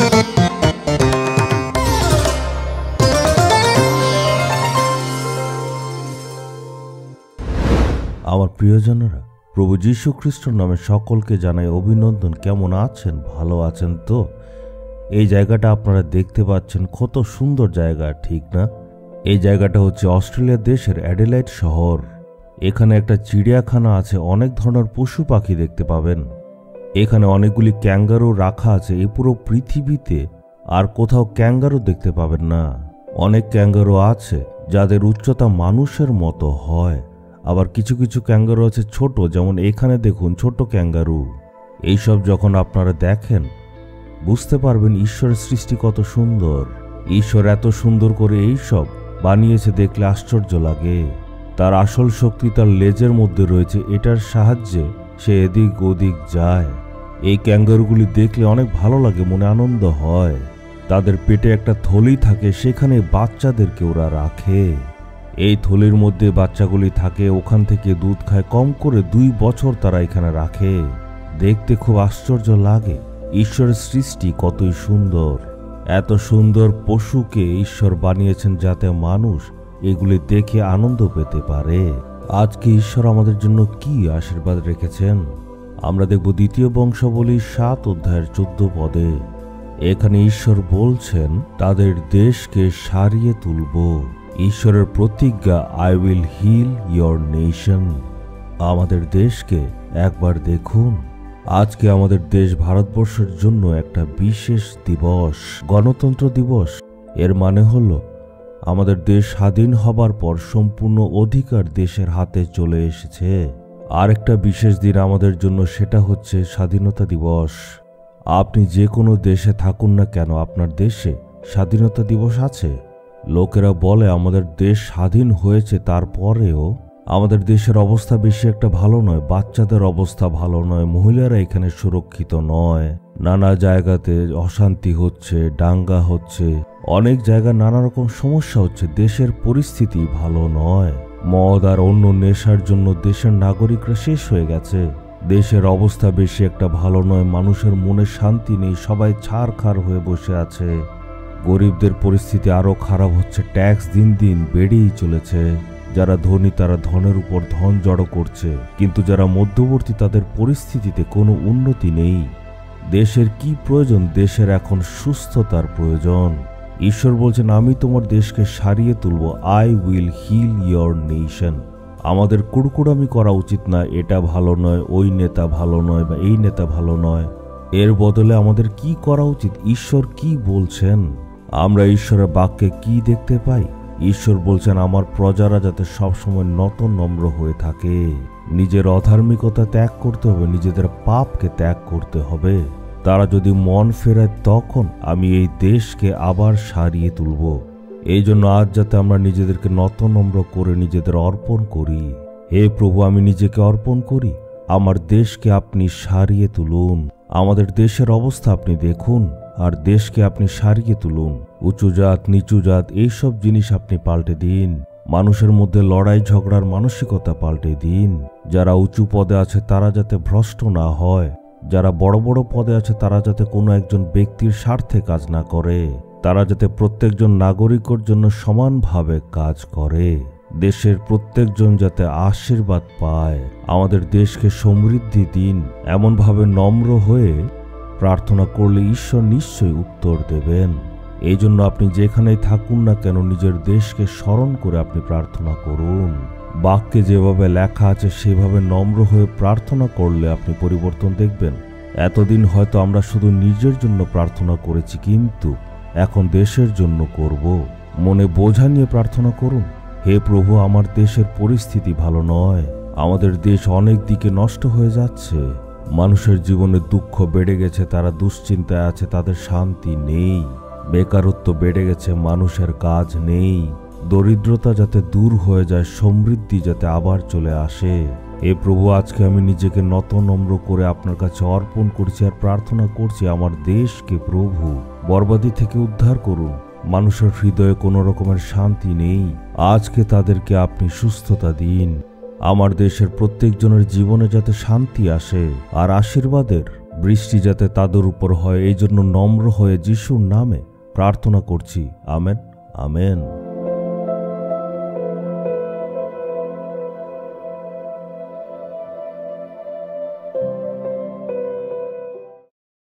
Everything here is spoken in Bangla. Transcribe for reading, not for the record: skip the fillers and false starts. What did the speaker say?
আমার প্রিয়জনেরা, প্রভু যীশু খ্রিস্টের নামে সকলকে জানাই অভিনন্দন। কেমন আছেন? ভালো আছেন তো? এই জায়গাটা আপনারা দেখতে পাচ্ছেন, কত সুন্দর জায়গা, ঠিক না? এই জায়গাটা হচ্ছে অস্ট্রেলিয়া দেশের অ্যাডিলেইড শহর। এখানে একটা চিড়িয়াখানা আছে, অনেক ধরনের পশু পাখি দেখতে পাবেন। এখানে অনেকগুলি ক্যাঙ্গারু রাখা আছে। এই পুরো পৃথিবীতে আর কোথাও ক্যাঙ্গারু দেখতে পাবেন না। অনেক ক্যাঙ্গারু আছে যাদের উচ্চতা মানুষের মতো হয়, আবার কিছু কিছু ক্যাঙ্গারু আছে ছোট, যেমন এখানে দেখুন ছোট ক্যাঙ্গারু। এইসব যখন আপনারা দেখেন বুঝতে পারবেন ঈশ্বরের সৃষ্টি কত সুন্দর। ঈশ্বর এত সুন্দর করে এইসব বানিয়েছে, দেখলে আশ্চর্য লাগে। তার আসল শক্তি তার লেজের মধ্যে রয়েছে, এটার সাহায্যে সে এদিক ওদিক যায়। এই ক্যাঙ্গারুগুলি দেখলে অনেক ভালো লাগে, মনে আনন্দ হয়। তাদের পেটে একটা থলি থাকে, সেখানে বাচ্চাদেরকে ওরা রাখে। এই থলির মধ্যে বাচ্চাগুলি থাকে, ওখান থেকে দুধ খায়। কম করে 2 বছর তারা এখানে রাখে। দেখতে খুব আশ্চর্য লাগে। ঈশ্বরের সৃষ্টি কতই সুন্দর। এত সুন্দর পশুকে ঈশ্বর বানিয়েছেন যাতে মানুষ এগুলি দেখে আনন্দ পেতে পারে। আজকে ঈশ্বর আমাদের জন্য কি আশীর্বাদ রেখেছেন আমরা দেখব 2 বংশাবলী 7 অধ্যায়ের 14 পদে। এখানে ঈশ্বর বলছেন তাদের দেশকে সারিয়ে তুলব। ঈশ্বরের প্রতিজ্ঞা, I will heal your nation. আমাদের দেশকে একবার দেখুন। আজকে আমাদের দেশ ভারতবর্ষের জন্য একটা বিশেষ দিবস, গণতন্ত্র দিবস। এর মানে হলো আমাদের দেশ স্বাধীন হবার পর সম্পূর্ণ অধিকার দেশের হাতে চলে এসেছে। আরেকটা বিশেষ দিন আমাদের জন্য, সেটা হচ্ছে স্বাধীনতা দিবস। আপনি যে কোনো দেশে থাকুন না কেন, আপনার দেশে স্বাধীনতা দিবস আছে। লোকেরা বলে আমাদের দেশ স্বাধীন হয়েছে, তারপরেও আমাদের দেশের অবস্থা বেশি একটা ভালো নয়। বাচ্চাদের অবস্থা ভালো নয়, মহিলারা এখানে সুরক্ষিত নয়। নানা জায়গাতে অশান্তি হচ্ছে, দাঙ্গা হচ্ছে, অনেক জায়গায় নানা রকম সমস্যা হচ্ছে। দেশের পরিস্থিতি ভালো নয়। মদ আর অন্য নেশার জন্য দেশের নাগরিকরা শেষ হয়ে গেছে। দেশের অবস্থা বেশি একটা ভালো নয়। মানুষের মনে শান্তি নেই, সবাই ছাড়খাড় হয়ে বসে আছে। গরিবদের পরিস্থিতি আরো খারাপ হচ্ছে। ট্যাক্স দিন দিন বেড়েই চলেছে। যারা ধনী তারা ধনের উপর ধন জড়ো করছে, কিন্তু যারা মধ্যবর্তী তাদের পরিস্থিতিতে কোনো উন্নতি নেই। দেশের কি প্রয়োজন? দেশের এখন সুস্থতার প্রয়োজন। ঈশ্বর বলছেন আমি তোমার দেশকে সারিয়ে তুলব, I will heal your nation. আমাদের কুড়কুড়ামি করা উচিত না, এটা ভালো নয়, ওই নেতা ভালো নয়, বা এই নেতা ভালো নয়। এর বদলে আমাদের কি করা উচিত? ঈশ্বর কি বলছেন? আমরা ঈশ্বরের বাক্যে কি দেখতে পাই? ঈশ্বর বলছেন আমার প্রজারা যাতে সবসময় নত নম্র হয়ে থাকে। নিজের অধার্মিকতা ত্যাগ করতে হবে, নিজেদের পাপকে ত্যাগ করতে হবে। তারা যদি মন ফেরায় তখন আমি এই দেশকে আবার সারিয়ে তুলব। এই জন্য আজ যাতে আমরা নিজেদেরকে নত নম্র করে নিজেদের অর্পণ করি। হে প্রভু, আমি নিজেকে অর্পণ করি, আমার দেশকে আপনি সারিয়ে তুলুন। আমাদের দেশের অবস্থা আপনি দেখুন, আর দেশকে আপনি সারিয়ে তুলুন। উঁচু জাত নিচু জাত এইসব জিনিস আপনি পাল্টে দিন। মানুষের মধ্যে লড়াই ঝগড়ার মানসিকতা পাল্টে দিন। যারা উঁচু পদে আছে তারা যাতে ভ্রষ্ট না হয়। যারা বড় বড় পদে আছে তারা যাতে কোনো একজন ব্যক্তির স্বার্থে কাজ না করে। তারা যাতে প্রত্যেকজন নাগরিকের জন্য সমানভাবে কাজ করে। দেশের প্রত্যেকজন যাতে আশীর্বাদ পায়। আমাদের দেশকে সমৃদ্ধি দিন। এমনভাবে নম্র হয়ে প্রার্থনা করলে ঈশ্বর নিশ্চয়ই উত্তর দেবেন। এই জন্য আপনি যেখানেই থাকুন না কেন নিজের দেশকে স্মরণ করে আপনি প্রার্থনা করুন। বাক্যে যেভাবে লেখা আছে সেভাবে নম্র হয়ে প্রার্থনা করলে আপনি পরিবর্তন দেখবেন। এতদিন হয়তো আমরা শুধু নিজের জন্য প্রার্থনা করেছি, কিন্তু এখন দেশের জন্য করব। মনে বোঝা নিয়ে প্রার্থনা করুন। হে প্রভু, আমার দেশের পরিস্থিতি ভালো নয়। আমাদের দেশ অনেক দিকে নষ্ট হয়ে যাচ্ছে। মানুষের জীবনে দুঃখ বেড়ে গেছে, তারা দুশ্চিন্তায় আছে, তাদের শান্তি নেই। বেকারত্ব বেড়ে গেছে, মানুষের কাজ নেই। দরিদ্রতা যাতে দূর হয়ে যায়, সমৃদ্ধি যাতে আবার চলে আসে। হে প্রভু, আজকে আমি নিজেকে নত নম্র করে আপনার কাছে অর্পণ করছি আর প্রার্থনা করছি আমার দেশকে প্রভু বরবাদি থেকে উদ্ধার করুন। মানুষের হৃদয়ে কোনো রকমের শান্তি নেই, আজকে তাদেরকে আপনি সুস্থতা দিন। আমার দেশের প্রত্যেকজনের জীবনে যাতে শান্তি আসে আর আশীর্বাদের বৃষ্টি যাতে তাদের উপর হয় এই জন্য নম্র হয়ে যিশুর নামে প্রার্থনা করছি। Amen, amen.